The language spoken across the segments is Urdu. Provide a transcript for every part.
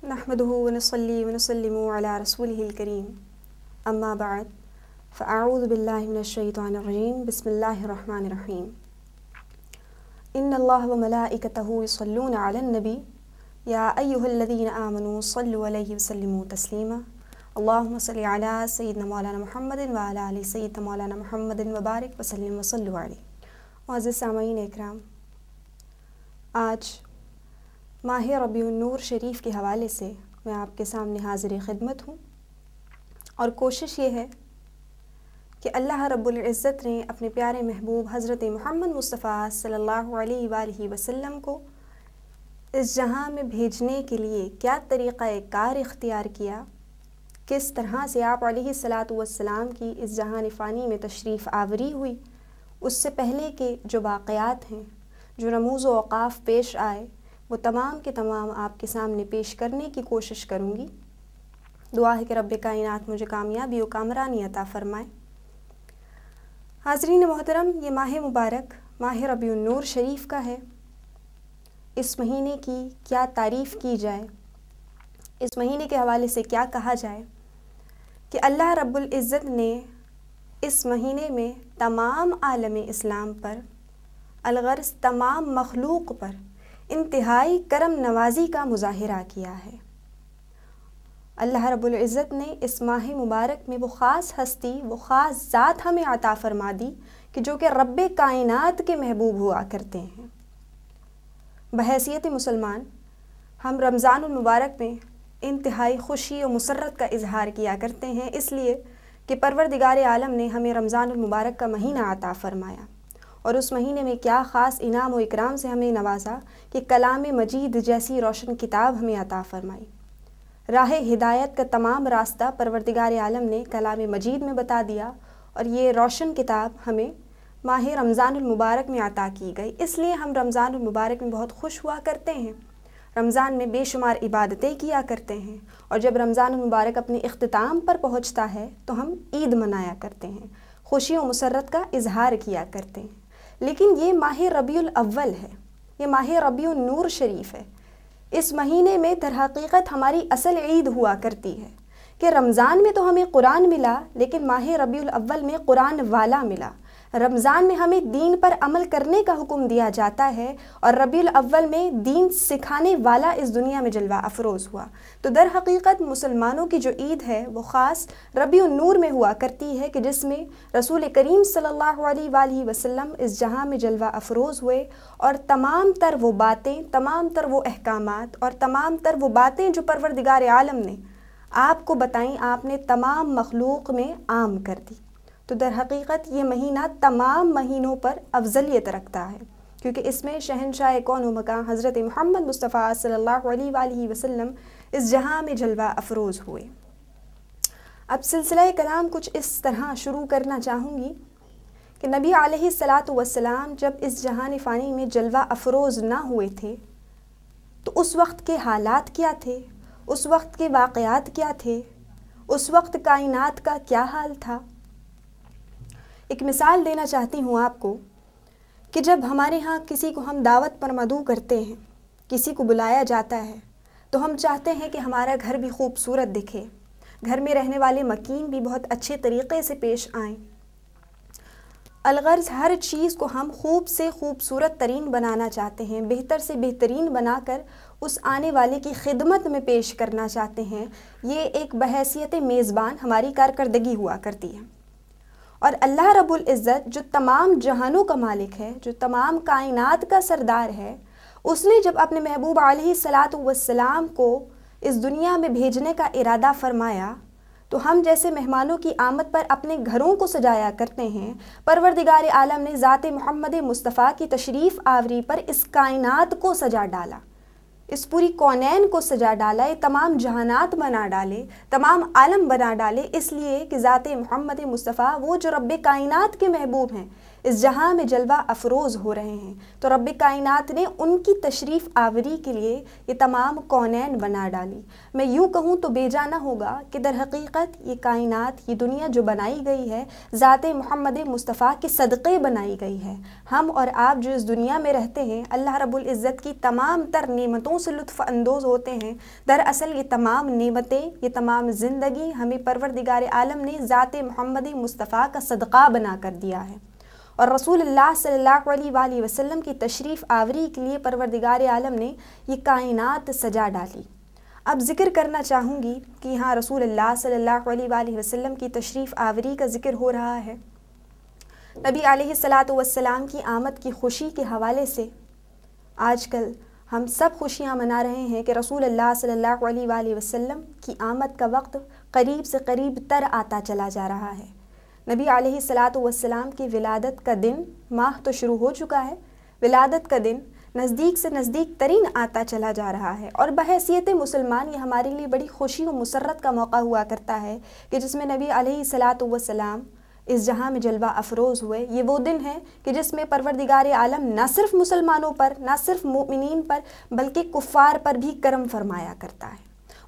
نحمده ونصلي ونسلم على رسوله الكريم اما بعد فاعوذ بالله من الشيطان الرجيم بسم الله الرحمن الرحيم ان الله وملائكته يصلون على النبي يا ايها الذين آمنوا صلوا عليه وسلموا تسليما اللهم صل على سيدنا مولانا محمد وعلى آل سيدنا مولانا محمد وبارك وسلم وصلوا عليه۔ معزز سامعین اکرام، آج ماہ ربیع النور شریف کے حوالے سے میں آپ کے سامنے حاضر خدمت ہوں، اور کوشش یہ ہے کہ اللہ رب العزت نے اپنے پیارے محبوب حضرت محمد مصطفیٰ صلی اللہ علیہ وآلہ وسلم کو اس جہاں میں بھیجنے کے لیے کیا طریقہ کار اختیار کیا، کس طرح سے آپ علیہ الصلاۃ والسلام کی اس جہان فانی میں تشریف آوری ہوئی، اس سے پہلے کے جو واقعات ہیں، جو رموز و اوقاف پیش آئے، وہ تمام کے تمام آپ کے سامنے پیش کرنے کی کوشش کروں گی۔ دعا ہے کہ رب کائنات مجھے کامیابی و کامرانی عطا فرمائے۔ حاضرین محترم، یہ ماہ مبارک ماہ ربیع النور شریف کا ہے۔ اس مہینے کی کیا تعریف کی جائے، اس مہینے کے حوالے سے کیا کہا جائے کہ اللہ رب العزت نے اس مہینے میں تمام عالم اسلام پر، الغرض تمام مخلوق پر انتہائی کرم نوازی کا مظاہرہ کیا ہے۔ اللہ رب العزت نے اس ماہ مبارک میں وہ خاص ہستی، وہ خاص ذات ہمیں عطا فرما دی کہ جو کہ رب کائنات کے محبوب ہوا کرتے ہیں۔ بحیثیت مسلمان ہم رمضان المبارک میں انتہائی خوشی و مسرت کا اظہار کیا کرتے ہیں، اس لیے کہ پروردگار عالم نے ہمیں رمضان المبارک کا مہینہ عطا فرمایا، اور اس مہینے میں کیا خاص انعام و اکرام سے ہمیں نوازا کہ کلام مجید جیسی روشن کتاب ہمیں عطا فرمائی۔ راہ ہدایت کا تمام راستہ پروردگار عالم نے کلام مجید میں بتا دیا، اور یہ روشن کتاب ہمیں ماہ رمضان المبارک میں عطا کی گئی۔ اس لیے ہم رمضان المبارک میں بہت خوش ہوا کرتے ہیں، رمضان میں بے شمار عبادتیں کیا کرتے ہیں، اور جب رمضان المبارک اپنے اختتام پر پہنچتا ہے تو ہم عید منایا کرتے ہیں، خوشی و مسرت کا اظہار کیا کرتے ہیں۔ لیکن یہ ماہ ربیع الاول ہے، یہ ماہ ربیع النور شریف ہے۔ اس مہینے میں در حقیقت ہماری اصل عید ہوا کرتی ہے کہ رمضان میں تو ہمیں قرآن ملا، لیکن ماہ ربیع الاول میں قرآن والا ملا۔ رمضان میں ہمیں دین پر عمل کرنے کا حکم دیا جاتا ہے، اور ربیع الاول میں دین سکھانے والا اس دنیا میں جلوہ افروز ہوا۔ تو در حقیقت مسلمانوں کی جو عید ہے وہ خاص ربیع النور میں ہوا کرتی ہے کہ جس میں رسول کریم صلی اللہ علیہ وآلہ وسلم اس جہاں میں جلوہ افروز ہوئے، اور تمام تر وہ باتیں، تمام تر وہ احکامات اور تمام تر وہ باتیں جو پروردگار عالم نے آپ کو بتائیں، آپ نے تمام مخلوق میں عام کر دی۔ تو در حقیقت یہ مہینہ تمام مہینوں پر افضلیت رکھتا ہے، کیونکہ اس میں شہنشاہ کون و مکان حضرت محمد مصطفیٰ صلی اللہ علیہ وآلہ وسلم اس جہاں میں جلوہ افروز ہوئے۔ اب سلسلہ کلام کچھ اس طرح شروع کرنا چاہوں گی کہ نبی علیہ الصلاۃ والسلام جب اس جہان فانی میں جلوہ افروز نہ ہوئے تھے تو اس وقت کے حالات کیا تھے، اس وقت کے واقعات کیا تھے، اس وقت کائنات کا کیا حال تھا۔ ایک مثال دینا چاہتی ہوں آپ کو کہ جب ہمارے ہاں کسی کو ہم دعوت پر مدعو کرتے ہیں، کسی کو بلایا جاتا ہے، تو ہم چاہتے ہیں کہ ہمارا گھر بھی خوبصورت دکھے، گھر میں رہنے والے مکین بھی بہت اچھے طریقے سے پیش آئیں، الغرض ہر چیز کو ہم خوب سے خوبصورت ترین بنانا چاہتے ہیں، بہتر سے بہترین بنا کر اس آنے والے کی خدمت میں پیش کرنا چاہتے ہیں۔ یہ ایک بحیثیت میزبان ہماری کارکردگی ہوا کرتی ہے۔ اور اللہ رب العزت جو تمام جہانوں کا مالک ہے، جو تمام کائنات کا سردار ہے، اس نے جب اپنے محبوب علیہ الصلاۃ والسلام کو اس دنیا میں بھیجنے کا ارادہ فرمایا تو ہم جیسے مہمانوں کی آمد پر اپنے گھروں کو سجایا کرتے ہیں، پروردگار عالم نے ذات محمد مصطفیٰ کی تشریف آوری پر اس کائنات کو سجا ڈالا، اس پوری کونین کو سجا ڈالا، یہ تمام جہانات بنا ڈالے، تمام عالم بنا ڈالے، اس لیے کہ ذات محمد مصطفیٰ وہ جو رب کائنات کے محبوب ہیں، اس جہاں میں جلوہ افروز ہو رہے ہیں، تو رب کائنات نے ان کی تشریف آوری کے لیے یہ تمام کونین بنا ڈالی۔ میں یوں کہوں تو بے جا نہ ہوگا کہ در حقیقت یہ کائنات، یہ دنیا جو بنائی گئی ہے، ذات محمد مصطفیٰ کے صدقے بنائی گئی ہے۔ ہم اور آپ جو اس دنیا میں رہتے ہیں، اللہ رب العزت کی تمام تر نعمتوں سے لطف اندوز ہوتے ہیں۔ دراصل یہ تمام نعمتیں، یہ تمام زندگی ہمیں پروردگار عالم نے ذات محمد مصطفیٰ کا صدقہ بنا کر دیا ہے، اور رسول اللہ صلی اللہ علیہ وآلہ وسلم کی تشریف آوری کے لیے پروردگار عالم نے یہ کائنات سجا ڈالی۔ اب ذکر کرنا چاہوں گی کہ یہاں رسول اللہ صلی اللہ علیہ وآلہ وسلم کی تشریف آوری کا ذکر ہو رہا ہے۔ نبی علیہ الصلاۃ والسلام کی آمد کی خوشی کے حوالے سے آج کل ہم سب خوشیاں منا رہے ہیں کہ رسول اللہ صلی اللہ علیہ وآلہ وسلم کی آمد کا وقت قریب سے قریب تر آتا چلا جا رہا ہے۔ نبی علیہ الصلاۃ والسلام کی ولادت کا دن، ماہ تو شروع ہو چکا ہے، ولادت کا دن نزدیک سے نزدیک ترین آتا چلا جا رہا ہے، اور بحیثیت مسلمان یہ ہمارے لیے بڑی خوشی و مسرت کا موقع ہوا کرتا ہے کہ جس میں نبی علیہ الصلاۃ والسلام اس جہاں میں جلوہ افروز ہوئے۔ یہ وہ دن ہے کہ جس میں پروردگار عالم نہ صرف مسلمانوں پر، نہ صرف مومنین پر، بلکہ کفار پر بھی کرم فرمایا کرتا ہے۔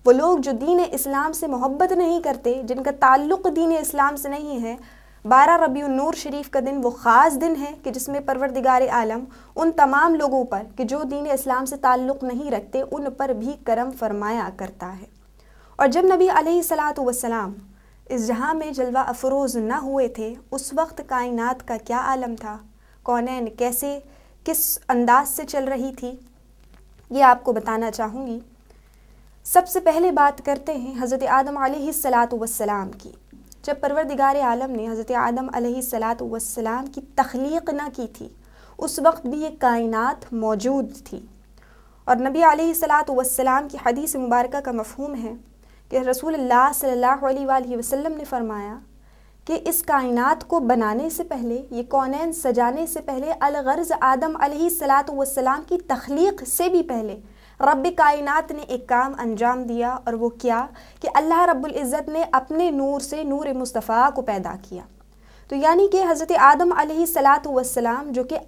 وہ لوگ جو دین اسلام سے محبت نہیں کرتے، جن کا تعلق دین اسلام سے نہیں ہے، 12 ربیع النور شریف کا دن وہ خاص دن ہے کہ جس میں پروردگار عالم ان تمام لوگوں پر کہ جو دین اسلام سے تعلق نہیں رکھتے، ان پر بھی کرم فرمایا کرتا ہے۔ اور جب نبی علیہ الصلاۃ والسلام اس جہاں میں جلوہ افروز نہ ہوئے تھے، اس وقت کائنات کا کیا عالم تھا، کونین کیسے، کس انداز سے چل رہی تھی، یہ آپ کو بتانا چاہوں گی۔ سب سے پہلے بات کرتے ہیں حضرت آدم علیہ الصلاۃ والسلام کی۔ جب پروردگار عالم نے حضرت آدم علیہ الصلاۃ والسلام کی تخلیق نہ کی تھی، اس وقت بھی یہ کائنات موجود تھی، اور نبی علیہ الصلاۃ والسلام کی حدیث مبارکہ کا مفہوم ہے کہ رسول اللہ صلی اللہ علیہ وآلہ وسلم نے فرمایا کہ اس کائنات کو بنانے سے پہلے، یہ کونین سجانے سے پہلے، الغرض آدم علیہ الصلاۃ والسلام کی تخلیق سے بھی پہلے رب کائنات نے ایک کام انجام دیا، اور وہ کیا کہ اللہ رب العزت نے اپنے نور سے نور مصطفیٰ کو پیدا کیا۔ تو یعنی کہ حضرت آدم علیہ الصلاۃ والسلام جو کہ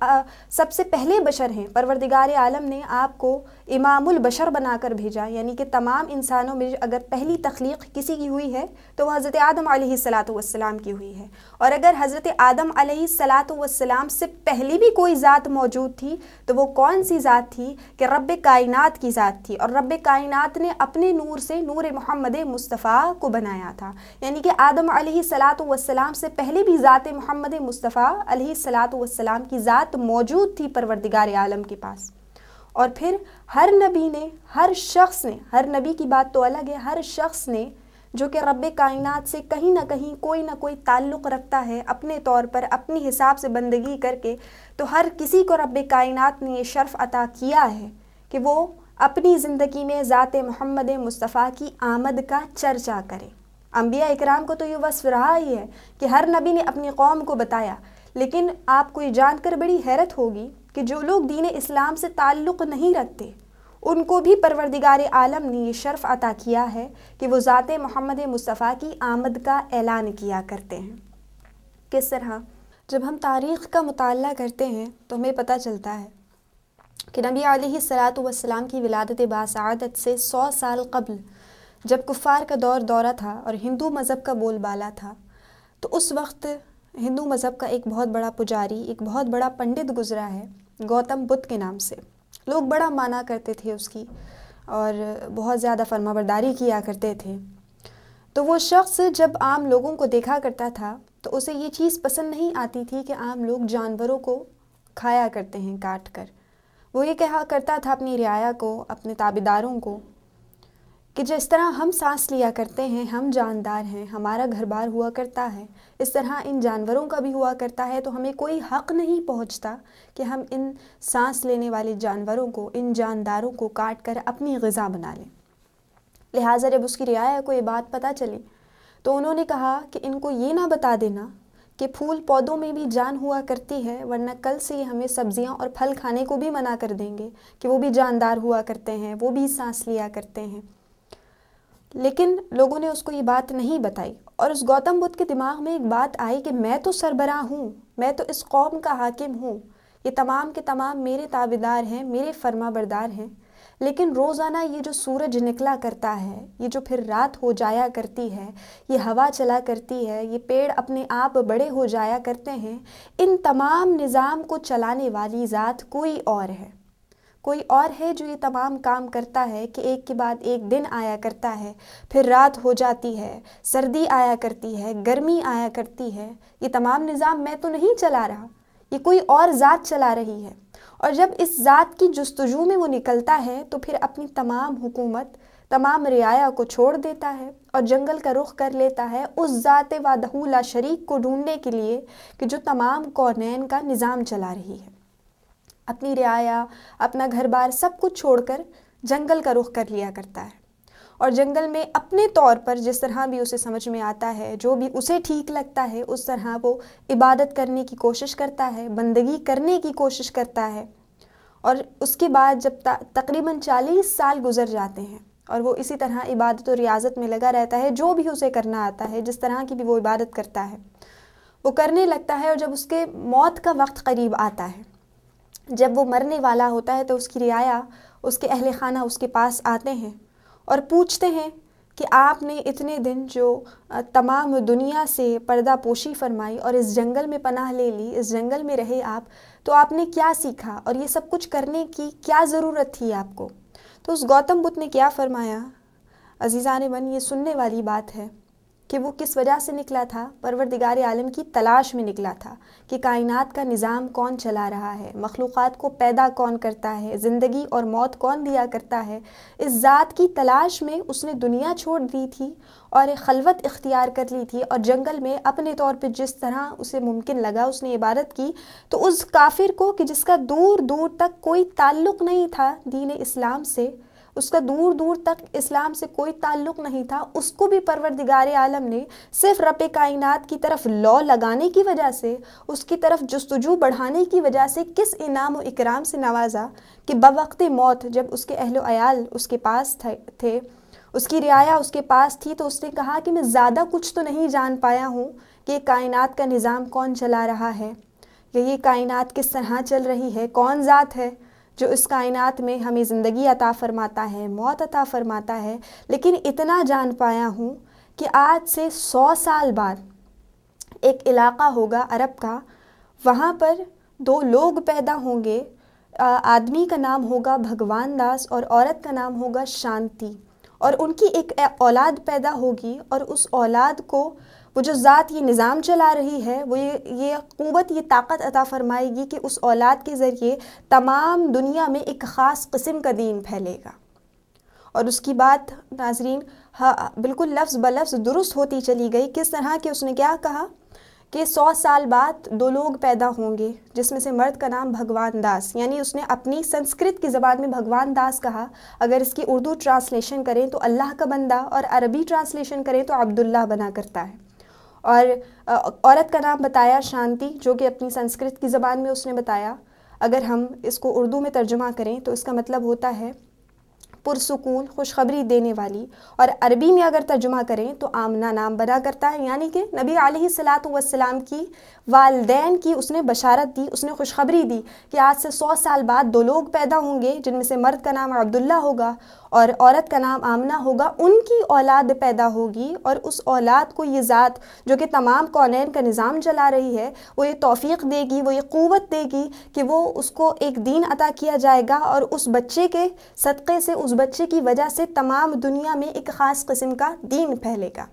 سب سے پہلے بشر ہیں، پروردگار عالم نے آپ کو امام البشر بنا کر بھیجا، یعنی کہ تمام انسانوں میں اگر پہلی تخلیق کسی کی ہوئی ہے تو وہ حضرت آدم علیہ الصلاۃ والسلام کی ہوئی ہے، اور اگر حضرت آدم علیہ الصلاۃ والسلام سے پہلی بھی کوئی ذات موجود تھی تو وہ کون سی ذات تھی کہ رب کائنات کی ذات تھی، اور رب کائنات نے اپنے نور سے نور محمد مصطفیٰ کو بنایا تھا، یعنی کہ آدم علیہ الصلاۃ والسلام سے پہلے بھی ذات محمد مصطفیٰ علیہ الصلاۃ والسلام کی ذات موجود تھی پروردگار عالم کے پاس۔ اور پھر ہر نبی نے، ہر شخص نے، ہر نبی کی بات تو الگ ہے، ہر شخص نے جو کہ رب کائنات سے کہیں نہ کہیں کوئی نہ کوئی تعلق رکھتا ہے اپنے طور پر، اپنی حساب سے بندگی کر کے، تو ہر کسی کو رب کائنات نے یہ شرف عطا کیا ہے کہ وہ اپنی زندگی میں ذات محمد مصطفیٰ کی آمد کا چرچا کرے۔ انبیاء اکرام کو تو یہ وصف رہا ہی ہے کہ ہر نبی نے اپنی قوم کو بتایا، لیکن آپ کو یہ جان کر بڑی حیرت ہوگی کہ جو لوگ دین اسلام سے تعلق نہیں رکھتے، ان کو بھی پروردگار عالم نے یہ شرف عطا کیا ہے کہ وہ ذات محمد مصطفیٰ کی آمد کا اعلان کیا کرتے ہیں۔ کس طرح؟ جب ہم تاریخ کا مطالعہ کرتے ہیں تو ہمیں پتہ چلتا ہے کہ نبی علیہ الصلاۃ والسلام کی ولادت باسعادت سے 100 سال قبل جب کفار کا دورہ تھا اور ہندو مذہب کا بول بالا تھا، تو اس وقت ہندو مذہب کا ایک بہت بڑا پجاری، ایک بہت بڑا پنڈت گزرا ہے گوتم بدھ کے نام سے۔ لوگ بڑا مانا کرتے تھے اس کی، اور بہت زیادہ فرمانبرداری کیا کرتے تھے۔ تو وہ شخص جب عام لوگوں کو دیکھا کرتا تھا تو اسے یہ چیز پسند نہیں آتی تھی کہ عام لوگ جانوروں کو کھایا کرتے ہیں کاٹ کر۔ وہ یہ کہا کرتا تھا اپنی رعایا کو، اپنے تابعداروں کو، کہ جس طرح ہم سانس لیا کرتے ہیں، ہم جاندار ہیں، ہمارا گھر بار ہوا کرتا ہے، اس طرح ان جانوروں کا بھی ہوا کرتا ہے، تو ہمیں کوئی حق نہیں پہنچتا کہ ہم ان سانس لینے والے جانوروں کو، ان جانداروں کو کاٹ کر اپنی غذا بنا لیں۔ لہٰذا جب اس کی رعایا کو یہ بات پتہ چلی تو انہوں نے کہا کہ ان کو یہ نہ بتا دینا کہ پھول پودوں میں بھی جان ہوا کرتی ہے، ورنہ کل سے یہ ہمیں سبزیاں اور پھل کھانے کو بھی منع کر دیں گے کہ وہ بھی جاندار ہوا کرتے ہیں، وہ بھی سانس لیا کرتے ہیں۔ لیکن لوگوں نے اس کو یہ بات نہیں بتائی، اور اس گوتم بدھ کے دماغ میں ایک بات آئی کہ میں تو سربراہ ہوں، میں تو اس قوم کا حاکم ہوں، یہ تمام کے تمام میرے تابعدار ہیں، میرے فرما بردار ہیں، لیکن روزانہ یہ جو سورج نکلا کرتا ہے، یہ جو پھر رات ہو جایا کرتی ہے، یہ ہوا چلا کرتی ہے، یہ پیڑ اپنے آپ بڑے ہو جایا کرتے ہیں، ان تمام نظام کو چلانے والی ذات کوئی اور ہے، کوئی اور ہے جو یہ تمام کام کرتا ہے کہ ایک کے بعد ایک دن آیا کرتا ہے، پھر رات ہو جاتی ہے، سردی آیا کرتی ہے، گرمی آیا کرتی ہے، یہ تمام نظام میں تو نہیں چلا رہا، یہ کوئی اور ذات چلا رہی ہے۔ اور جب اس ذات کی جستجو میں وہ نکلتا ہے تو پھر اپنی تمام حکومت، تمام رعایا کو چھوڑ دیتا ہے اور جنگل کا رخ کر لیتا ہے اس ذات وحدہ لا شریک کو ڈھونڈنے کے لیے کہ جو تمام کونین کا نظام چلا رہی ہے۔ اپنی رعایا، اپنا گھر بار سب کچھ چھوڑ کر جنگل کا رخ کر لیا کرتا ہے، اور جنگل میں اپنے طور پر جس طرح بھی اسے سمجھ میں آتا ہے، جو بھی اسے ٹھیک لگتا ہے، اس طرح وہ عبادت کرنے کی کوشش کرتا ہے، بندگی کرنے کی کوشش کرتا ہے۔ اور اس کے بعد جب تقریباً 40 سال گزر جاتے ہیں اور وہ اسی طرح عبادت و ریاضت میں لگا رہتا ہے، جو بھی اسے کرنا آتا ہے، جس طرح کی بھی وہ عبادت کرتا ہے وہ کرنے لگتا ہے، اور جب اس کے موت کا وقت قریب آتا ہے، جب وہ مرنے والا ہوتا ہے، تو اس کی رعایا، اس کے اہل خانہ اس کے پاس آتے ہیں اور پوچھتے ہیں کہ آپ نے اتنے دن جو تمام دنیا سے پردہ پوشی فرمائی اور اس جنگل میں پناہ لے لی، اس جنگل میں رہے آپ، تو آپ نے کیا سیکھا اور یہ سب کچھ کرنے کی کیا ضرورت تھی آپ کو؟ تو اس گوتم بدھ نے کیا فرمایا؟ عزیزان من، یہ سننے والی بات ہے کہ وہ کس وجہ سے نکلا تھا؟ پروردگار عالم کی تلاش میں نکلا تھا کہ کائنات کا نظام کون چلا رہا ہے، مخلوقات کو پیدا کون کرتا ہے، زندگی اور موت کون دیا کرتا ہے۔ اس ذات کی تلاش میں اس نے دنیا چھوڑ دی تھی اور ایک خلوت اختیار کر لی تھی، اور جنگل میں اپنے طور پہ جس طرح اسے ممکن لگا اس نے عبادت کی۔ تو اس کافر کو کہ جس کا دور دور تک کوئی تعلق نہیں تھا دین اسلام سے، اس کا دور دور تک اسلام سے کوئی تعلق نہیں تھا، اس کو بھی پروردگار عالم نے صرف رب کائنات کی طرف لو لگانے کی وجہ سے، اس کی طرف جستجو بڑھانے کی وجہ سے کس انعام و اکرام سے نوازا کہ بوقت موت جب اس کے اہل و عیال اس کے پاس تھے، اس کی رعایا اس کے پاس تھی، تو اس نے کہا کہ میں زیادہ کچھ تو نہیں جان پایا ہوں کہ کائنات کا نظام کون چلا رہا ہے، یا یہ کائنات کس طرح چل رہی ہے، کون ذات ہے جو اس کائنات میں ہمیں زندگی عطا فرماتا ہے، موت عطا فرماتا ہے، لیکن اتنا جان پایا ہوں کہ آج سے 100 سال بعد ایک علاقہ ہوگا عرب کا، وہاں پر 2 لوگ پیدا ہوں گے، آدمی کا نام ہوگا بھگوان داس اور عورت کا نام ہوگا شانتی، اور ان کی ایک اولاد پیدا ہوگی، اور اس اولاد کو وہ جو ذات یہ نظام چلا رہی ہے، وہ یہ قوت، یہ طاقت عطا فرمائے گی کہ اس اولاد کے ذریعے تمام دنیا میں ایک خاص قسم کا دین پھیلے گا۔ اور اس کی بات ناظرین بالکل لفظ بلفظ درست ہوتی چلی گئی، کس طرح کہ اس نے کیا کہا کہ 100 سال بعد 2 لوگ پیدا ہوں گے، جس میں سے مرد کا نام بھگوان داس، یعنی اس نے اپنی سنسکرت کی زبان میں بھگوان داس کہا، اگر اس کی اردو ٹرانسلیشن کریں تو اللہ کا بندہ، اور عربی ٹرانسلیشن کریں تو عبداللہ بنا کرتا ہے۔ اور عورت کا نام بتایا شانتی، جو کہ اپنی سنسکرت کی زبان میں اس نے بتایا، اگر ہم اس کو اردو میں ترجمہ کریں تو اس کا مطلب ہوتا ہے پرسکون، خوشخبری دینے والی، اور عربی میں اگر ترجمہ کریں تو آمنہ نام بنا کرتا ہے، یعنی کہ نبی علیہ الصلاۃ والسلام کی والدین کی اس نے بشارت دی، اس نے خوشخبری دی کہ آج سے 100 سال بعد 2 لوگ پیدا ہوں گے، جن میں سے مرد کا نام عبداللہ ہوگا اور عورت کا نام آمنہ ہوگا، ان کی اولاد پیدا ہوگی، اور اس اولاد کو یہ ذات جو کہ تمام کونین کا نظام چلا رہی ہے، وہ یہ توفیق دے گی، وہ یہ قوت دے گی کہ وہ اس کو ایک دین عطا کیا جائے گا، اور اس بچے کے صدقے سے، اس بچے کی وجہ سے تمام دنیا میں ایک خاص قسم کا دین پھیلے گا۔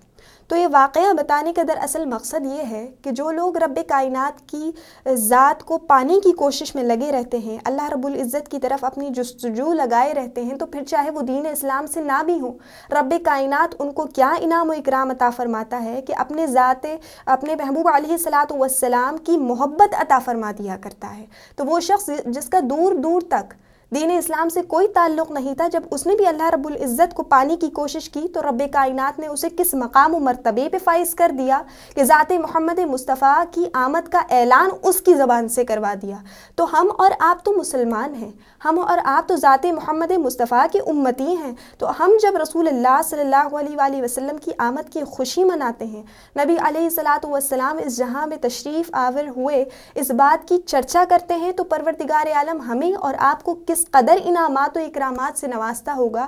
تو یہ واقعہ بتانے کا دراصل مقصد یہ ہے کہ جو لوگ رب کائنات کی ذات کو پانے کی کوشش میں لگے رہتے ہیں، اللہ رب العزت کی طرف اپنی جستجو لگائے رہتے ہیں، تو پھر چاہے وہ دین اسلام سے نہ بھی ہوں، رب کائنات ان کو کیا انعام و اکرام عطا فرماتا ہے کہ اپنے ذات، اپنے محبوب علیہ الصلاۃ والسلام کی محبت عطا فرما دیا کرتا ہے۔ تو وہ شخص جس کا دور دور تک دین اسلام سے کوئی تعلق نہیں تھا، جب اس نے بھی اللہ رب العزت کو پانے کی کوشش کی تو رب کائنات نے اسے کس مقام و مرتبے پہ فائز کر دیا کہ ذات محمد مصطفیٰ کی آمد کا اعلان اس کی زبان سے کروا دیا۔ تو ہم اور آپ تو مسلمان ہیں، ہم اور آپ تو ذات محمد مصطفیٰ کی امتی ہیں، تو ہم جب رسول اللہ صلی اللہ علیہ وآلہ وسلم کی آمد کی خوشی مناتے ہیں، نبی علیہ الصلاۃ والسلام اس جہاں میں تشریف آور ہوئے، اس بات کی چرچا کرتے ہیں، تو پروردگار عالم ہمیں اور آپ کو کس قدر انعامات و اکرامات سے نوازتا ہوگا۔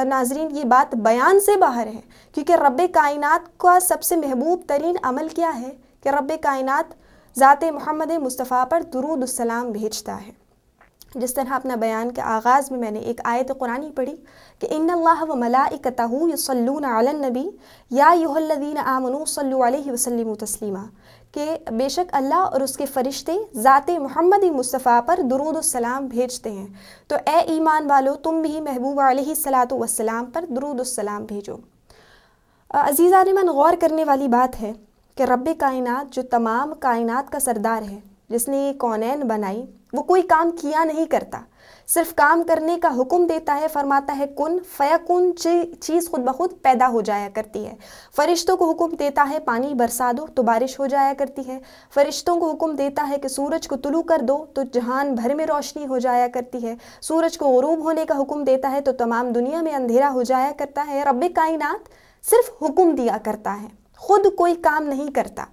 ناظرین، یہ بات بیان سے باہر ہے، کیونکہ رب کائنات کا سب سے محبوب ترین عمل کیا ہے کہ رب کائنات ذات محمد مصطفیٰ پر درود السلام بھیجتا ہے۔ جس طرح اپنا بیان کے آغاز میں نے ایک آیت قرآنی پڑھی کہ ان اللہ و ملائکتہ یصلون علی النبی یا ایھا الذین آمنوا صلوا علیہ وسلموا تسلیما، کہ بے شک اللہ اور اس کے فرشتے ذات محمد مصطفیٰ پر درود السلام بھیجتے ہیں، تو اے ایمان والو تم بھی محبوب علیہ الصلاۃ والسلام پر درود السلام بھیجو۔ عزیزان من، غور کرنے والی بات ہے کہ رب کائنات جو تمام کائنات کا سردار ہے، جس نے یہ کونین بنائی، وہ کوئی کام کیا نہیں کرتا، صرف کام کرنے کا حکم دیتا ہے، فرماتا ہے کن فیکن، چیز خود بخود پیدا ہو جایا کرتی ہے۔ فرشتوں کو حکم دیتا ہے پانی برسا دو تو بارش ہو جایا کرتی ہے، فرشتوں کو حکم دیتا ہے کہ سورج کو طلوع کر دو تو جہان بھر میں روشنی ہو جایا کرتی ہے، سورج کو غروب ہونے کا حکم دیتا ہے تو تمام دنیا میں اندھیرا ہو جایا کرتا ہے۔ رب کائنات صرف حکم دیا کرتا ہے، خود کوئی کام نہیں کرتا،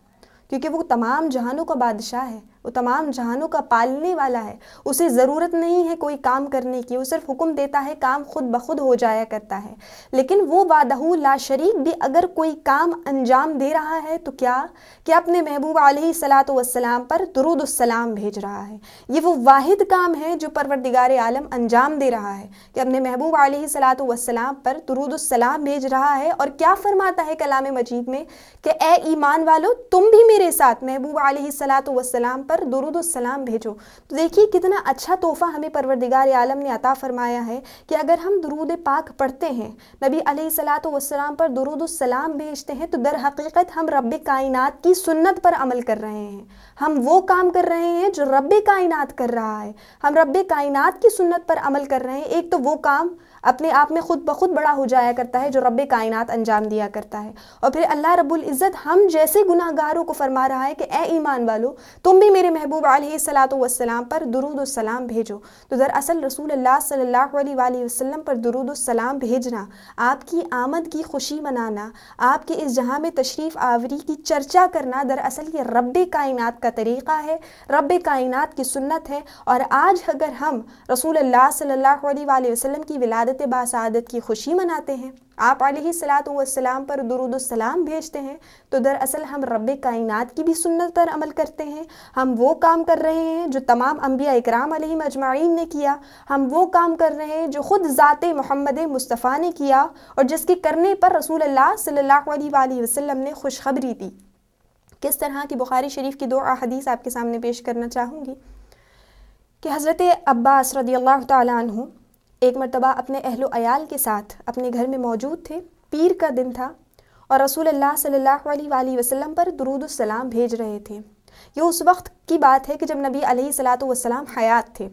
کیونکہ وہ تمام جہانوں کا بادشاہ ہے، وہ تمام جہانوں کا پالنے والا ہے، اسے ضرورت نہیں ہے کوئی کام کرنے کی، وہ صرف حکم دیتا ہے، کام خود بخود ہو جایا کرتا ہے۔ لیکن وہ وحدہ لا شریک بھی اگر کوئی کام انجام دے رہا ہے تو کیا کہ اپنے محبوب علیہ الصلاۃ والسلام پر درود السلام بھیج رہا ہے۔ یہ وہ واحد کام ہے جو پروردگار عالم انجام دے رہا ہے کہ اپنے محبوب علیہ الصلاۃ والسلام پر درود السلام بھیج رہا ہے، اور کیا فرماتا ہے کلام مجید میں کہ اے ایمان والو تم بھی میرے ساتھ محبوب علیہ الصلاۃ والسلام پر درود السلام بھیجو۔ تو دیکھیے کتنا اچھا تحفہ ہمیں پروردگار عالم نے عطا فرمایا ہے کہ اگر ہم درود پاک پڑھتے ہیں، نبی علیہ الصلاۃ والسلام پر درود السلام بھیجتے ہیں، تو در حقیقت ہم رب کائنات کی سنت پر عمل کر رہے ہیں، ہم وہ کام کر رہے ہیں جو رب کائنات کر رہا ہے، ہم رب کائنات کی سنت پر عمل کر رہے ہیں۔ ایک تو وہ کام اپنے آپ میں خود بخود بڑا ہو جایا کرتا ہے جو رب کائنات انجام دیا کرتا ہے، اور پھر اللہ رب العزت ہم جیسے گناہ گاروں کو فرما رہا ہے کہ اے ایمان والو تم بھی میرے محبوب علیہ الصلاۃ والسلام پر درود السلام بھیجو۔ تو دراصل رسول اللہ صلی اللہ علیہ وآلہ وسلم پر درود السلام بھیجنا، آپ کی آمد کی خوشی منانا، آپ کے اس جہاں میں تشریف آوری کی چرچا کرنا، دراصل یہ رب کائنات کا طریقہ ہے، رب کائنات کی سنت ہے۔ اور آج اگر ہم رسول اللہ صلی اللہ علیہ وآلہ وسلم کی ولادت باسعادت کی خوشی مناتے ہیں، آپ علیہ الصلاۃ والسلام پر درود السلام بھیجتے ہیں، تو دراصل ہم رب کائنات کی بھی سنت پر عمل کرتے ہیں، ہم وہ کام کر رہے ہیں جو تمام انبیاء اکرام علیہم اجمعین نے کیا، ہم وہ کام کر رہے ہیں جو خود ذات محمد مصطفیٰ نے کیا، اور جس کے کرنے پر رسول اللہ صلی اللہ علیہ وآلہ وسلم نے خوشخبری دی۔ کس طرح کی بخاری شریف کی 2 احادیث آپ کے سامنے پیش کرنا چاہوں گی کہ حضرت عباس رضی اللہ تعالیٰ عنہ ایک مرتبہ اپنے اہل و عیال کے ساتھ اپنے گھر میں موجود تھے، پیر کا دن تھا، اور رسول اللہ صلی اللہ علیہ وآلہ وسلم پر درود السلام بھیج رہے تھے۔ یہ اس وقت کی بات ہے کہ جب نبی علیہ الصلاۃ والسلام حیات تھے،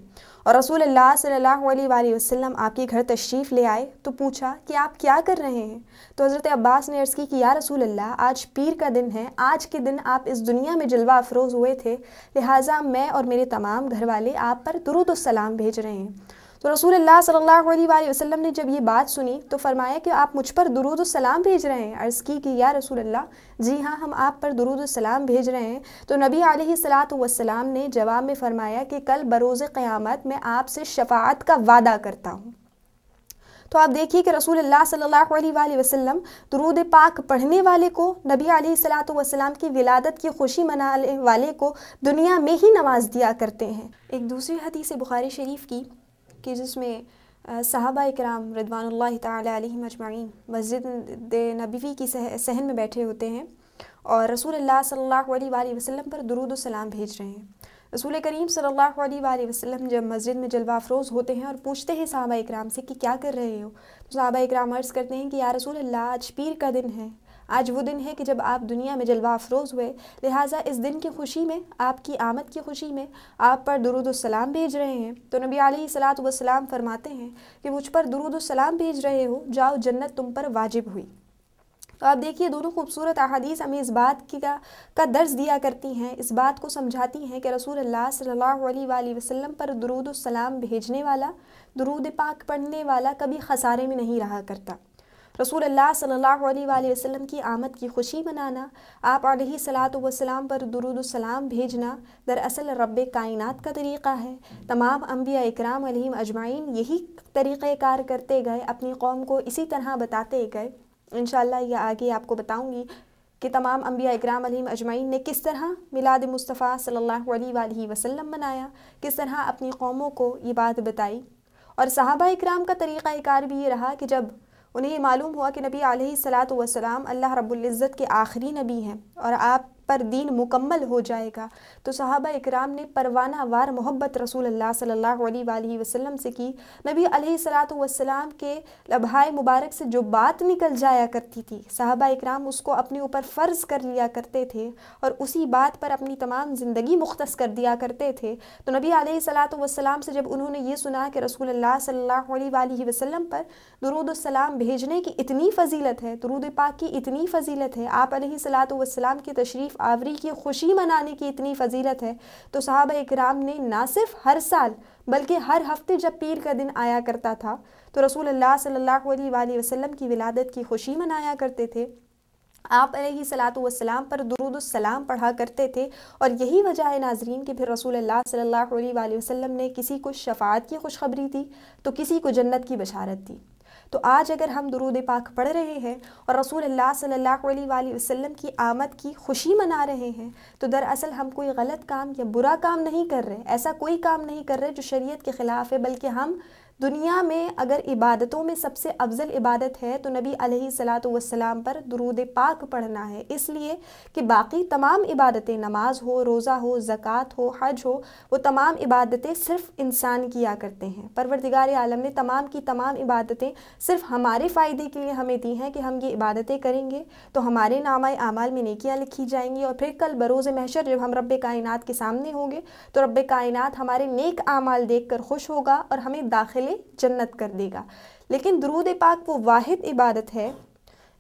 اور رسول اللہ صلی اللہ علیہ وآلہ وسلم آپ کے گھر تشریف لے آئے تو پوچھا کہ آپ کیا کر رہے ہیں؟ تو حضرت عباس نے عرض کی کہ یا رسول اللہ آج پیر کا دن ہے، آج کے دن آپ اس دنیا میں جلوہ افروز ہوئے تھے، لہٰذا میں اور میرے تمام گھر والے آپ پر درود السلام بھیج رہے ہیں۔ تو رسول اللہ صلی اللہ علیہ وآلہ وسلم نے جب یہ بات سنی تو فرمایا کہ آپ مجھ پر درود السلام بھیج رہے ہیں؟ عرض کی کہ یا رسول اللہ جی ہاں، ہم آپ پر درود السلام بھیج رہے ہیں۔ تو نبی علیہ الصلاۃ والسلام نے جواب میں فرمایا کہ کل بروز قیامت میں آپ سے شفاعت کا وعدہ کرتا ہوں۔ تو آپ دیکھیے کہ رسول اللہ صلی اللہ علیہ وآلہ وسلم درود پاک پڑھنے والے کو، نبی علیہ الصلاۃ والسلام کی ولادت کی خوشی منانے والے کو دنیا میں ہی نواز دیا کرتے ہیں۔ ایک دوسری حدیث بخاری شریف کی کہ جس میں صحابہ اکرام رضوان اللہ تعالیٰ علیہم اجمعین مسجد نبوی کی صحن میں بیٹھے ہوتے ہیں اور رسول اللہ صلی اللہ علیہ وآلہ وسلم پر درود السلام بھیج رہے ہیں۔ رسول کریم صلی اللہ علیہ وآلہ وسلم جب مسجد میں جلوہ افروز ہوتے ہیں اور پوچھتے ہیں صحابہ اکرام سے کہ کیا کر رہے ہو، تو صحابہ اکرام عرض کرتے ہیں کہ یا رسول اللہ آج پیر کا دن ہے، آج وہ دن ہے کہ جب آپ دنیا میں جلوہ افروز ہوئے، لہٰذا اس دن کی خوشی میں، آپ کی آمد کی خوشی میں آپ پر درود السلام بھیج رہے ہیں۔ تو نبی علیہ الصلاۃ والسلام فرماتے ہیں کہ مجھ پر درود السلام بھیج رہے ہو، جاؤ جنت تم پر واجب ہوئی۔ تو آپ دیکھیے دونوں خوبصورت احادیث ہمیں اس بات کا درس دیا کرتی ہیں، اس بات کو سمجھاتی ہیں کہ رسول اللہ صلی اللہ علیہ وآلہ وسلم پر درود السلام بھیجنے والا، درود پاک پڑھنے والا کبھی خسارے میں نہیں رہا کرتا۔ رسول اللہ صلی اللہ علیہ وآلہ وسلم کی آمد کی خوشی منانا، آپ علیہ الصلاۃ والسلام پر درود السلام بھیجنا دراصل رب کائنات کا طریقہ ہے۔ تمام انبیاء اکرام علیہم اجمعین یہی طریقہ کار کرتے گئے، اپنی قوم کو اسی طرح بتاتے گئے۔ انشاءاللہ یہ آگے آپ کو بتاؤں گی کہ تمام انبیاء اکرام علیہم اجمعین نے کس طرح میلاد مصطفیٰ صلی اللہ علیہ وآلہ وسلم منایا، کس طرح اپنی قوموں کو یہ بات بتائی۔ اور صحابہ اکرام کا طریقہ کار بھی یہ رہا کہ جب انہیں یہ معلوم ہوا کہ نبی علیہ الصلاۃ والسلام اللہ رب العزت کے آخری نبی ہیں اور آپ پر دین مکمل ہو جائے گا، تو صحابہ اکرام نے پروانہ وار محبت رسول اللہ صلی اللہ علیہ وآلہ وسلم سے کی۔ نبی علیہ الصلاۃ والسلام کے لبھائے مبارک سے جو بات نکل جایا کرتی تھی، صحابہ اکرام اس کو اپنے اوپر فرض کر لیا کرتے تھے اور اسی بات پر اپنی تمام زندگی مختص کر دیا کرتے تھے۔ تو نبی علیہ الصلاۃ والسلام سے جب انہوں نے یہ سنا کہ رسول اللہ صلی اللہ علیہ وآلہ وسلم پر درود السلام بھیجنے کی اتنی فضیلت ہے، درود پاک کی اتنی فضیلت ہے، آپ علیہ الصلاۃ والسلام کی تشریف آوری کی خوشی منانے کی اتنی فضیلت ہے، تو صحابہ اکرام نے نہ صرف ہر سال بلکہ ہر ہفتے جب پیر کا دن آیا کرتا تھا تو رسول اللہ صلی اللہ علیہ وآلہ وسلم کی ولادت کی خوشی منایا کرتے تھے، آپ علیہ الصلاۃ والسلام پر درود السلام پڑھا کرتے تھے۔ اور یہی وجہ ہے ناظرین کہ پھر رسول اللہ صلی اللہ علیہ وآلہ وسلم نے کسی کو شفاعت کی خوشخبری دی تو کسی کو جنت کی بشارت دی۔ تو آج اگر ہم درود پاک پڑھ رہے ہیں اور رسول اللہ صلی اللہ علیہ وآلہ وسلم کی آمد کی خوشی منا رہے ہیں تو دراصل ہم کوئی غلط کام یا برا کام نہیں کر رہے، ایسا کوئی کام نہیں کر رہے جو شریعت کے خلاف ہے، بلکہ ہم دنیا میں اگر عبادتوں میں سب سے افضل عبادت ہے تو نبی علیہ الصلاۃ والسلام پر درود پاک پڑھنا ہے، اس لیے کہ باقی تمام عبادتیں، نماز ہو، روزہ ہو، زکوٰۃ ہو، حج ہو، وہ تمام عبادتیں صرف انسان کیا کرتے ہیں۔ پروردگار عالم نے تمام کی تمام عبادتیں صرف ہمارے فائدے کے لیے ہمیں دی ہیں کہ ہم یہ عبادتیں کریں گے تو ہمارے نامہ اعمال میں نیکیاں لکھی جائیں گی، اور پھر کل بروز محشر جب ہم رب کائنات کے سامنے ہوں گے تو رب کائنات ہمارے نیک اعمال دیکھ کر خوش ہوگا اور ہمیں داخل جنت کر دے گا۔ لیکن درود پاک وہ واحد عبادت ہے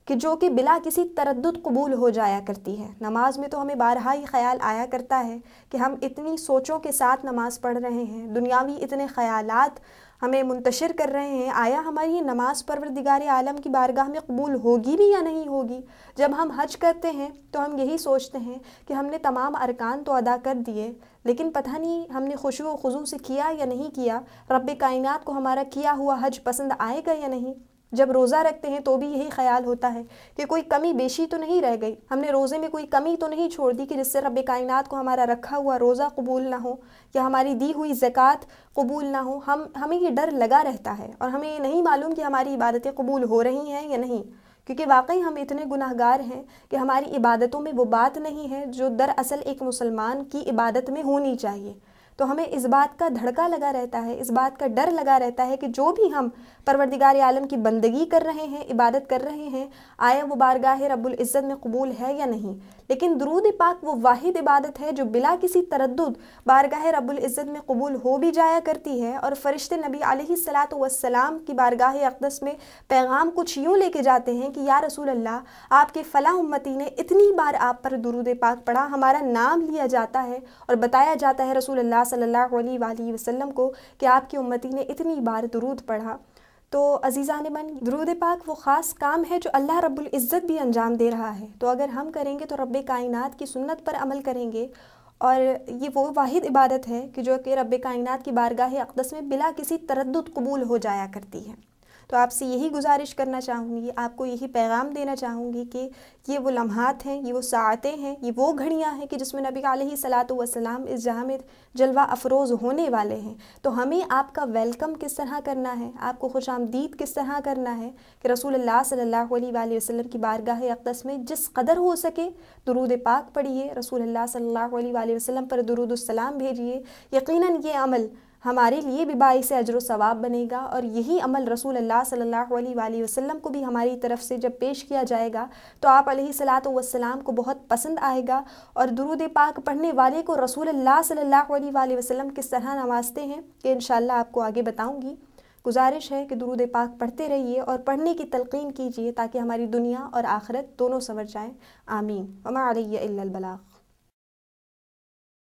کہ جو کہ بلا کسی تردد قبول ہو جایا کرتی ہے۔ نماز میں تو ہمیں بارہا ہی خیال آیا کرتا ہے کہ ہم اتنی سوچوں کے ساتھ نماز پڑھ رہے ہیں، دنیاوی اتنے خیالات ہمیں منتشر کر رہے ہیں، آیا ہماری یہ نماز پروردگار عالم کی بارگاہ میں قبول ہوگی بھی یا نہیں ہوگی؟ جب ہم حج کرتے ہیں تو ہم یہی سوچتے ہیں کہ ہم نے تمام ارکان تو ادا کر دیے، لیکن پتہ نہیں ہم نے خشوع و خضوع سے کیا یا نہیں کیا، رب کائنات کو ہمارا کیا ہوا حج پسند آئے گا یا نہیں۔ جب روزہ رکھتے ہیں تو بھی یہی خیال ہوتا ہے کہ کوئی کمی بیشی تو نہیں رہ گئی، ہم نے روزے میں کوئی کمی تو نہیں چھوڑ دی کہ جس سے رب کائنات کو ہمارا رکھا ہوا روزہ قبول نہ ہو یا ہماری دی ہوئی زکوٰۃ قبول نہ ہو۔ ہمیں یہ ڈر لگا رہتا ہے اور ہمیں یہ نہیں معلوم کہ ہماری عبادتیں قبول ہو رہی ہیں یا نہیں، کیونکہ واقعی ہم اتنے گناہ گار ہیں کہ ہماری عبادتوں میں وہ بات نہیں ہے جو دراصل ایک مسلمان کی عبادت میں ہونی چاہیے۔ تو ہمیں اس بات کا دھڑکا لگا رہتا ہے، اس بات کا ڈر لگا رہتا ہے کہ جو بھی ہم پروردگار عالم کی بندگی کر رہے ہیں، عبادت کر رہے ہیں، آیا وہ بارگاہ رب العزت میں قبول ہے یا نہیں۔ لیکن درود پاک وہ واحد عبادت ہے جو بلا کسی تردد بارگاہ رب العزت میں قبول ہو بھی جایا کرتی ہے، اور فرشتے نبی علیہ الصلاۃ والسلام کی بارگاہ اقدس میں پیغام کچھ یوں لے کے جاتے ہیں کہ یا رسول اللہ، آپ کے فلاں امتی نے اتنی بار آپ پر درود پاک پڑھا، ہمارا نام لیا جاتا ہے اور بتایا جاتا ہے رسول اللہ صلی اللہ علیہ وآلہ وسلم کو کہ آپ کی امتی نے اتنی بار درود پڑھا۔ تو عزیزان من، درود پاک وہ خاص کام ہے جو اللہ رب العزت بھی انجام دے رہا ہے، تو اگر ہم کریں گے تو رب کائنات کی سنت پر عمل کریں گے، اور یہ وہ واحد عبادت ہے کہ جو کہ رب کائنات کی بارگاہ اقدس میں بلا کسی تردد قبول ہو جایا کرتی ہے۔ تو آپ سے یہی گزارش کرنا چاہوں گی، آپ کو یہی پیغام دینا چاہوں گی کہ یہ وہ لمحات ہیں، یہ وہ ساعتیں ہیں، یہ وہ گھڑیاں ہیں کہ جس میں نبی علیہ الصلاۃ والسلام اس جہاں میں جلوہ افروز ہونے والے ہیں۔ تو ہمیں آپ کا ویلکم کس طرح کرنا ہے، آپ کو خوش آمدید کس طرح کرنا ہے کہ رسول اللہ صلی اللہ علیہ وآلہ وسلم کی بارگاہ اقدس میں جس قدر ہو سکے درود پاک پڑھیے، رسول اللہ صلی اللہ علیہ وآلہ وسلم پر درود السلام بھیجیے۔ یقیناً یہ عمل ہمارے لیے بھی باعث اجر و ثواب بنے گا، اور یہی عمل رسول اللہ صلی اللہ علیہ وآلہ وسلم کو بھی ہماری طرف سے جب پیش کیا جائے گا تو آپ علیہ الصلاۃ والسلام کو بہت پسند آئے گا، اور درود پاک پڑھنے والے کو رسول اللہ صلی اللہ علیہ وآلہ وسلم کس طرح نوازتے ہیں کہ انشاءاللہ آپ کو آگے بتاؤں گی۔ گزارش ہے کہ درود پاک پڑھتے رہیے اور پڑھنے کی تلقین کیجیے تاکہ ہماری دنیا اور آخرت دونوں سنور جائیں۔ آمین۔ وما علی الا البلاغ۔